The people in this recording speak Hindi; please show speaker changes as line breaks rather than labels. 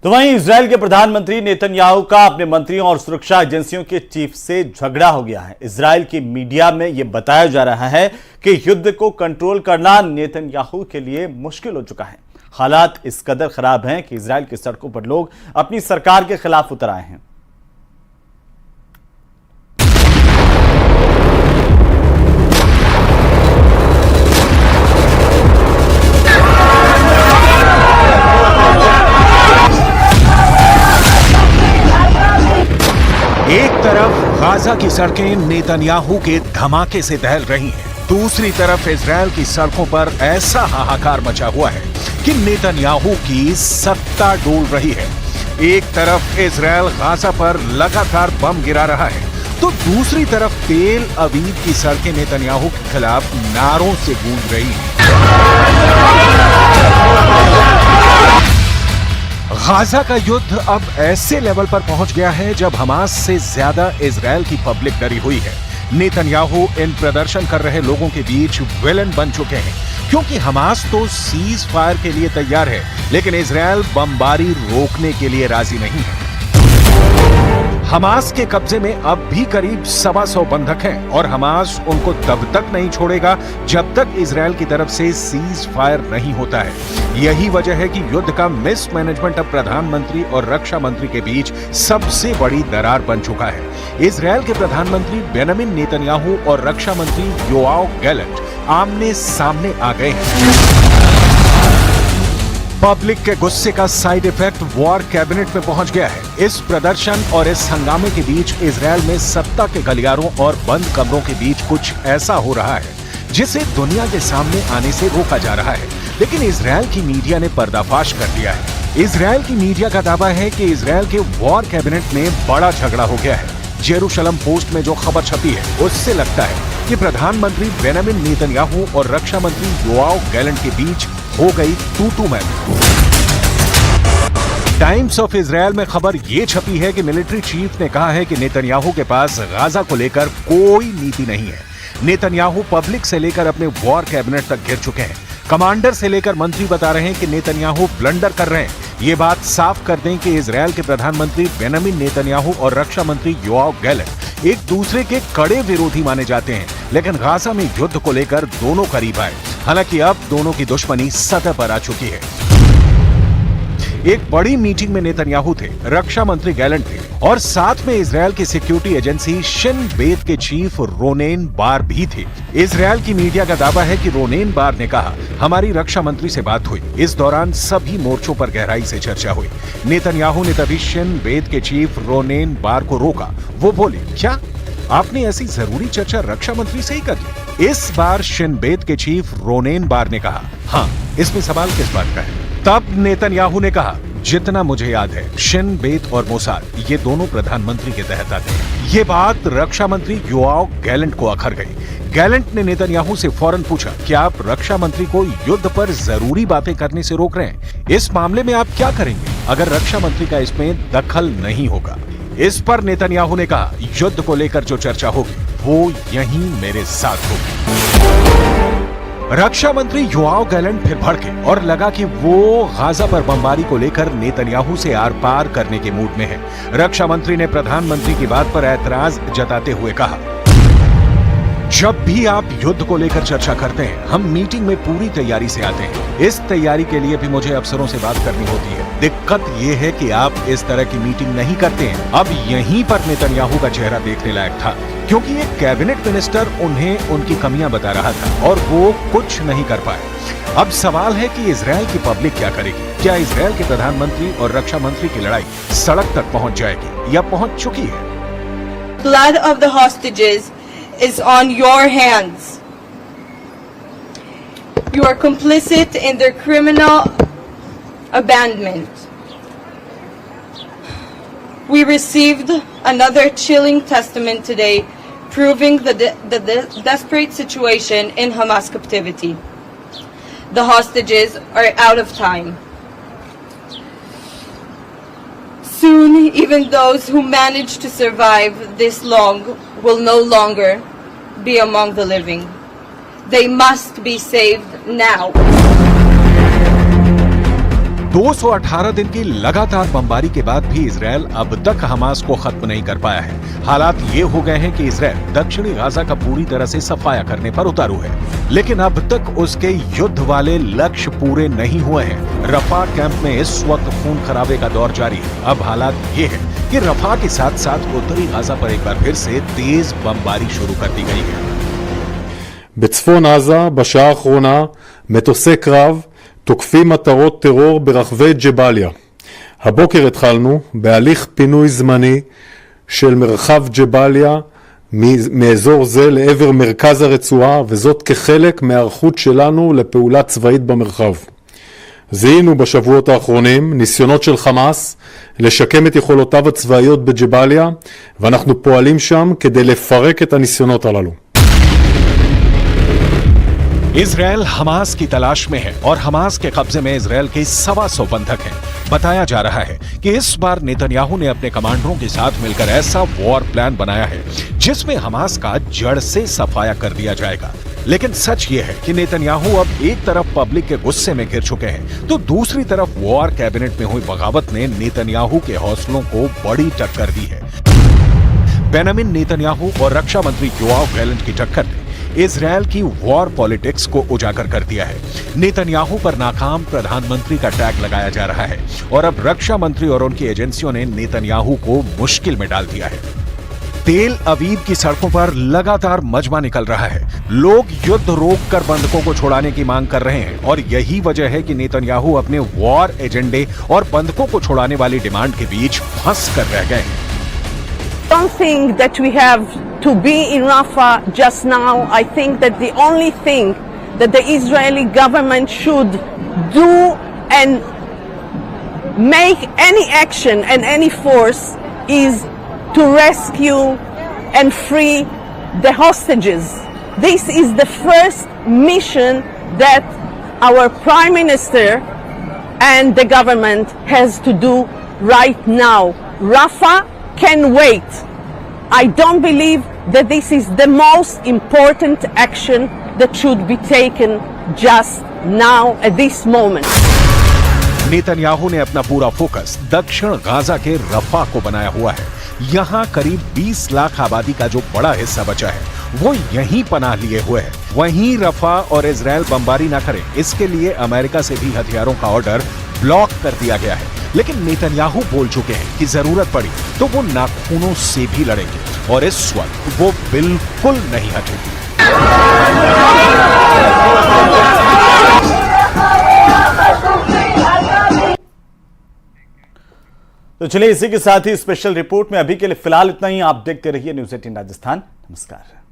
तो वहीं इजराइल के प्रधानमंत्री नेतन्याहू का अपने मंत्रियों और सुरक्षा एजेंसियों के चीफ से झगड़ा हो गया है। इजराइल की मीडिया में यह बताया जा रहा है कि युद्ध को कंट्रोल करना नेतन्याहू के लिए मुश्किल हो चुका है। हालात इस कदर खराब हैं कि इजराइल की सड़कों पर लोग अपनी सरकार के खिलाफ उतर आए हैं।
एक तरफ गाजा की सड़कें नेतन्याहू के धमाके से दहल रही हैं, दूसरी तरफ इजराइल की सड़कों पर ऐसा हाहाकार मचा हुआ है कि नेतन्याहू की सत्ता डोल रही है। एक तरफ इजराइल गाजा पर लगातार बम गिरा रहा है, तो दूसरी तरफ तेल अवीव की सड़कें नेतन्याहू के खिलाफ नारों से गूंज रही हैं। गाजा का युद्ध अब ऐसे लेवल पर पहुंच गया है जब हमास से ज्यादा इजराइल की पब्लिक डरी हुई है। नेतन्याहू इन प्रदर्शन कर रहे लोगों के बीच विलन बन चुके हैं, क्योंकि हमास तो सीज फायर के लिए तैयार है, लेकिन इजराइल बमबारी रोकने के लिए राजी नहीं है। हमास के कब्जे में अब भी करीब 125 बंधक हैं और हमास उनको तब तक नहीं छोड़ेगा जब तक इजराइल की तरफ से सीज फायर नहीं होता है। यही वजह है कि युद्ध का मिसमैनेजमेंट अब प्रधानमंत्री और रक्षा मंत्री के बीच सबसे बड़ी दरार बन चुका है। इजराइल के प्रधानमंत्री बेंजामिन नेतन्याहू और रक्षा मंत्री योआव गैलेंट आमने सामने आ गए हैं। पब्लिक के गुस्से का साइड इफेक्ट वॉर कैबिनेट में पहुंच गया है। इस प्रदर्शन और इस हंगामे के बीच इजराइल में सत्ता के गलियारों और बंद कमरों के बीच कुछ ऐसा हो रहा है जिसे दुनिया के सामने आने से रोका जा रहा है, लेकिन इजराइल की मीडिया ने पर्दाफाश कर दिया है। इजराइल की मीडिया का दावा है कि इजराइल के वॉर कैबिनेट में बड़ा झगड़ा हो गया है। जेरूशलम पोस्ट में जो खबर छपी है उससे लगता है कि प्रधानमंत्री बेंजामिन नेतन्याहू और रक्षा मंत्री योआव गैलेंट के बीच हो गई टू मैच। टाइम्स ऑफ इजराइल में खबर ये छपी है कि मिलिट्री चीफ ने कहा है कि नेतन्याहू के पास गाजा को लेकर कोई नीति नहीं है। नेतन्याहू पब्लिक से लेकर अपने वॉर कैबिनेट तक गिर चुके हैं। कमांडर से लेकर मंत्री बता रहे हैं कि नेतन्याहू ब्लंडर कर रहे हैं। ये बात साफ कर दें कि इजराइल के प्रधानमंत्री बेंजामिन नेतन्याहू और रक्षा मंत्री योआव गैलेंट एक दूसरे के कड़े विरोधी माने जाते हैं, लेकिन गाजा में युद्ध को लेकर दोनों करीब आए। हालांकि अब दोनों की दुश्मनी सतह पर आ चुकी है। एक बड़ी मीटिंग में नेतन्याहू थे, रक्षा मंत्री गैलेंट थे और साथ में इजराइल की सिक्योरिटी एजेंसी शिन बेत के चीफ रोनेन बार भी थे। इजराइल की मीडिया का दावा है कि रोनेन बार ने कहा, हमारी रक्षा मंत्री से बात हुई। इस दौरान सभी मोर्चों पर गहराई से चर्चा हुई। नेतन्याहू ने तभी शिन बेत के चीफ रोनेन बार को रोका। वो बोले, क्या आपने ऐसी जरूरी चर्चा रक्षा मंत्री से ही कर ली? इस बार शिन बेत के चीफ रोनेन बार ने कहा, हाँ, इसमें सवाल किस बात का है? तब नेतन्याहू ने कहा, जितना मुझे याद है शिन बेत और मोसाद ये दोनों प्रधानमंत्री के तहत आते हैं। ये बात रक्षा मंत्री योआव गैलेंट को अखर गई। गैलेंट ने नेतन्याहू से फौरन पूछा, क्या आप रक्षा मंत्री को युद्ध पर जरूरी बातें करने से रोक रहे हैं? इस मामले में आप क्या करेंगे अगर रक्षा मंत्री का इसमें दखल नहीं होगा? इस पर नेतन्याहू ने कहा, युद्ध को लेकर जो चर्चा होगी वो यहीं मेरे साथ होगी। रक्षा मंत्री योआव गैलेंट फिर भड़के और लगा कि वो गाजा पर बमबारी को लेकर नेतन्याहू से आर पार करने के मूड में है। रक्षा मंत्री ने प्रधानमंत्री की बात पर ऐतराज जताते हुए कहा, जब भी आप युद्ध को लेकर चर्चा करते हैं, हम मीटिंग में पूरी तैयारी से आते हैं। इस तैयारी के लिए भी मुझे अफसरों से बात करनी होती है। दिक्कत यह है कि आप इस तरह की मीटिंग नहीं करते हैं। अब यहीं पर नेतन्याहू का चेहरा देखने लायक था, क्योंकि एक कैबिनेट मिनिस्टर उन्हें उनकी कमियां बता रहा था और वो कुछ नहीं कर पाए। अब सवाल है कि इजराइल की पब्लिक क्या करेगी? क्या इजराइल के प्रधानमंत्री और रक्षा मंत्री की लड़ाई सड़क तक पहुंच जाएगी या पहुंच चुकी है?
Blood of the hostages is on your hands. You are complicit in their criminal abandonment. We received another chilling testament today proving the desperate situation in Hamas captivity. The hostages are out of time. Soon, even those who managed to survive this long will no longer be among the living. They must be saved now.
218 दिन की लगातार बमबारी के बाद भी इजरायल अब तक हमास को खत्म नहीं कर पाया है। हालात ये हो गए हैं कि इजरायल दक्षिणी गाजा का पूरी तरह से सफाया करने पर उतारू है, लेकिन अब तक उसके युद्ध वाले लक्ष्य पूरे नहीं हुए हैं। रफा कैंप में इस वक्त खून खराबे का दौर जारी है। अब हालात ये है कि रफा के साथ साथ उत्तरी गाजा पर एक बार फिर से तेज बमबारी शुरू कर दी गई है।
בצפון עזה בשעה האחרונה מטוסי קרב תוקפים מטרות טרור ברחבי ג'באליה. הבוקר התחלנו בהליך פינוי זמני של מרחב ג'באליה מאזור זה לעבר מרכז הרצועה, וזאת כחלק מהערכות שלנו לפעולה צבאית במרחב. זיהינו בשבועות האחרונים ניסיונות של חמאס לשקם את יכולותיו הצבאיות בג'באליה, ואנחנו פועלים שם כדי לפרק את הניסיונות הללו.
इजरायल हमास की तलाश में है और हमास के कब्जे में इजरायल के 125 बंधक हैं। बताया जा रहा है कि इस बार नेतन्याहू ने अपने कमांडरों के साथ मिलकर ऐसा वॉर प्लान बनाया है जिसमें हमास का जड़ से सफाया कर दिया जाएगा। लेकिन सच ये है कि नेतन्याहू अब एक तरफ पब्लिक के गुस्से में घिर चुके हैं, तो दूसरी तरफ वॉर कैबिनेट में हुई बगावत ने नेतन्याहू के हौसलों को बड़ी टक्कर दी है। बेंजामिन नेतन्याहू और रक्षा मंत्री योआव गैलेंट की टक्कर ने इजरायल की वॉर पॉलिटिक्स को उजागर कर दिया है। नेतन्याहू पर नाकाम प्रधानमंत्री का टैग लगाया जा रहा है और अब रक्षा मंत्री और उनकी एजेंसियों ने नेतन्याहू को मुश्किल में डाल दिया है। तेल अवीव की सड़कों पर लगातार मजमा निकल रहा है। लोग युद्ध रोककर बंधकों को छुड़ाने की मांग कर रहे हैं और यही वजह है कि नेतन्याहू अपने वॉर एजेंडे और बंधकों को छुड़ाने वाली डिमांड के बीच फंस कर रह गए हैं।
I don't think that we have to be in Rafah just now. I think that the only thing that the Israeli government should do and make any action and any force is to rescue and free the hostages. This is the first mission that our Prime Minister and the government has to do right now. Rafah can wait. I don't believe that this is the most important action that should be taken just now at this moment.
Netanyahu ने अपना पूरा फोकस दक्षिण गाजा के रफा को बनाया हुआ है। यहाँ करीब 20 लाख आबादी का जो बड़ा हिस्सा बचा है वो यहीं पनाह लिए हुए है। वहीं रफा और इजरायल बमबारी ना करे, इसके लिए अमेरिका से भी हथियारों का ऑर्डर ब्लॉक कर दिया गया है। लेकिन नेतन्याहू बोल चुके हैं कि जरूरत पड़ी तो वो नाखूनों से भी लड़ेंगे और इस वक्त वो बिल्कुल नहीं हटेंगे।
तो चलिए इसी के साथ ही स्पेशल रिपोर्ट में अभी के लिए फिलहाल इतना ही। आप देखते रहिए न्यूज़ 18 राजस्थान। नमस्कार।